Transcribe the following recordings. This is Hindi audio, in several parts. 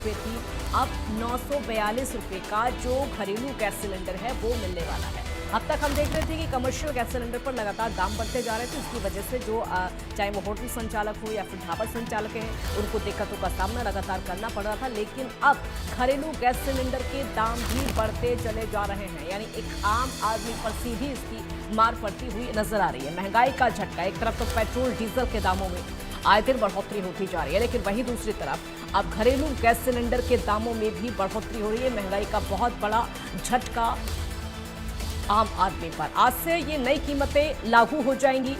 रुपए थी, अब 942 रुपए का जो घरेलू गैस सिलेंडर है वो मिलने वाला है। अब तक हम देख रहे थे कि कमर्शियल गैस सिलेंडर पर लगातार दाम बढ़ते जा रहे थे। इसकी वजह से जो चाहे वो होटल संचालक हो या फिर ढाबा संचालक हैं, उनको दिक्कतों का सामना लगातार करना पड़ रहा था। लेकिन अब घरेलू गैस सिलेंडर के दाम भी बढ़ते चले जा रहे हैं, यानी एक आम आदमी पर सीधी इसकी मार पड़ती हुई नजर आ रही है। महंगाई का झटका, एक तरफ तो पेट्रोल डीजल के दामों में आए दिन बढ़ोतरी होती जा रही है, लेकिन वहीं दूसरी तरफ अब घरेलू गैस सिलेंडर के दामों में भी बढ़ोतरी हो रही है। महंगाई का बहुत बड़ा झटका आम आदमी पर। आज से ये नई कीमतें लागू हो जाएंगी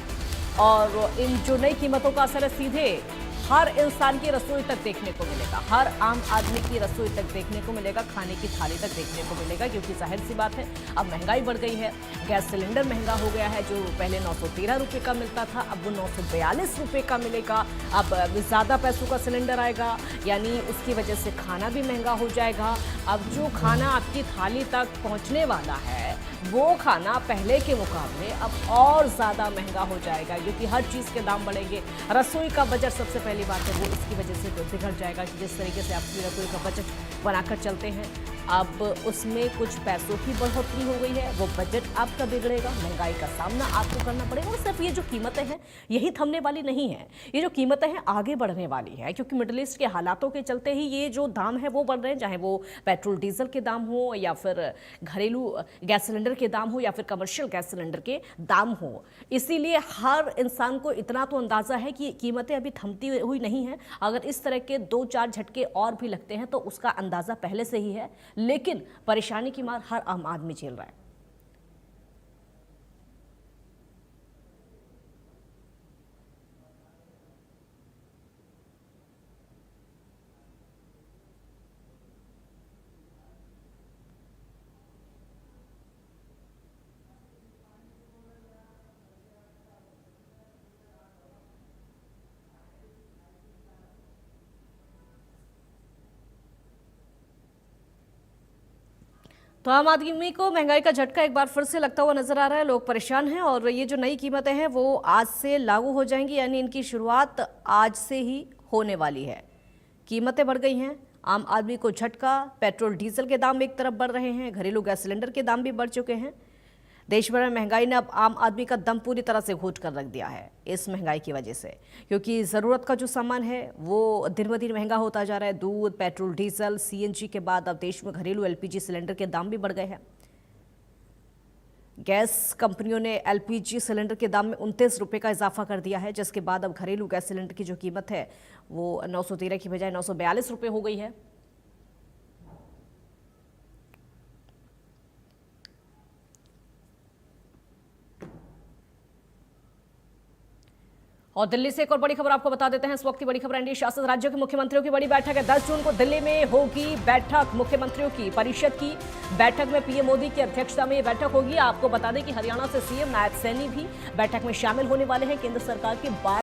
और इन जो नई कीमतों का असर है सीधे हर इंसान की रसोई तक देखने को मिलेगा, हर आम आदमी की रसोई तक देखने को मिलेगा, खाने की थाली तक देखने को मिलेगा। क्योंकि जाहिर सी बात है, अब महंगाई बढ़ गई है, गैस सिलेंडर महंगा हो गया है। जो पहले 913 रुपये का मिलता था, अब वो 942 रुपये का मिलेगा। अब ज़्यादा पैसों का सिलेंडर आएगा, यानी उसकी वजह से खाना भी महंगा हो जाएगा। अब जो खाना आपकी थाली तक पहुँचने वाला है, वो खाना पहले के मुकाबले अब और ज़्यादा महंगा हो जाएगा, क्योंकि हर चीज़ के दाम बढ़ेंगे। रसोई का बजट सबसे पहली बात है वो इसकी वजह से तो बिगड़ जाएगा कि जिस तरीके से आपकी रसोई का बजट बनाकर चलते हैं, अब उसमें कुछ पैसों की बढ़ोतरी हो गई है, वो बजट आपका बिगड़ेगा, महंगाई का सामना आपको करना पड़ेगा। और सिर्फ ये जो कीमतें हैं यही थमने वाली नहीं है, ये जो कीमतें हैं आगे बढ़ने वाली है, क्योंकि मिडिल ईस्ट के हालातों के चलते ही ये जो दाम है वो बढ़ रहे हैं, चाहे वो पेट्रोल डीजल के दाम हो या फिर घरेलू गैस सिलेंडर के दाम हो या फिर कमर्शियल गैस सिलेंडर के दाम हो। इसीलिए हर इंसान को इतना तो अंदाजा है कि कीमतें अभी थमती हुई नहीं है। अगर इस तरह के 2-4 झटके और भी लगते हैं तो उसका अंदाजा पहले से ही है, लेकिन परेशानी की मार हर आम आदमी झेल रहा है। तो आम आदमी को महंगाई का झटका एक बार फिर से लगता हुआ नजर आ रहा है। लोग परेशान हैं और ये जो नई कीमतें हैं वो आज से लागू हो जाएंगी, यानी इनकी शुरुआत आज से ही होने वाली है। कीमतें बढ़ गई हैं, आम आदमी को झटका। पेट्रोल डीजल के दाम एक तरफ बढ़ रहे हैं, घरेलू गैस सिलेंडर के दाम भी बढ़ चुके हैं। देश भर में महंगाई ने अब आम आदमी का दम पूरी तरह से घोट कर रख दिया है इस महंगाई की वजह से, क्योंकि ज़रूरत का जो सामान है वो दिन ब दिन महंगा होता जा रहा है। दूध, पेट्रोल डीजल, सीएनजी के बाद अब देश में घरेलू एलपीजी सिलेंडर के दाम भी बढ़ गए हैं। गैस कंपनियों ने एलपीजी सिलेंडर के दाम में 29 रुपये का इजाफा कर दिया है, जिसके बाद अब घरेलू गैस सिलेंडर की जो कीमत है वो 913 की बजाय 942 रुपये हो गई है। और दिल्ली से एक और बड़ी खबर आपको बता देते हैं। इस वक्त की बड़ी खबर, एनडीए शासित राज्यों के मुख्यमंत्रियों की बड़ी बैठक है। 10 जून को दिल्ली में होगी बैठक, मुख्यमंत्रियों की परिषद की बैठक में पीएम मोदी की अध्यक्षता में ये बैठक होगी। आपको बता दें कि हरियाणा से सीएम नायब सैनी भी बैठक में शामिल होने वाले हैं। केंद्र सरकार की